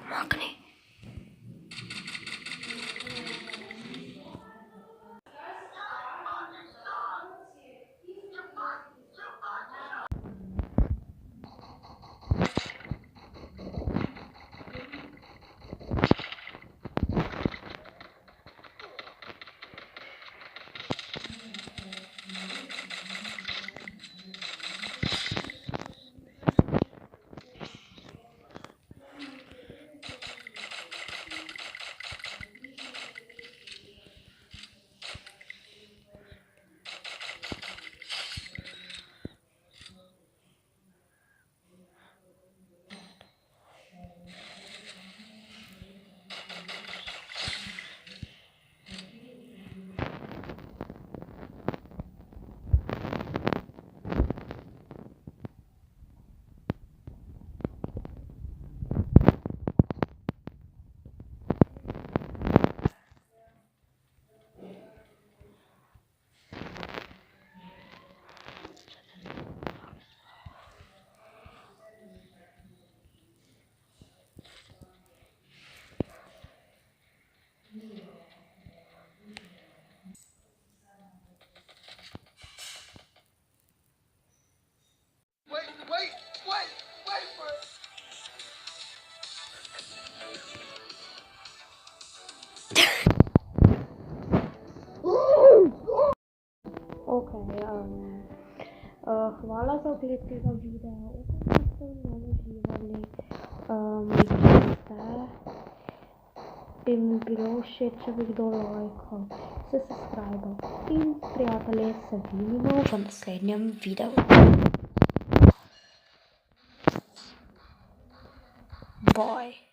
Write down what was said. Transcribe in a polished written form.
Magni. Hvala za ogled tega videa. Upam, da ste v njem uživali. Bi mi bilo všeč, če bi kdo lajkal, se subscribal in prijatelji, se vidimo v naslednjem videu. Bye.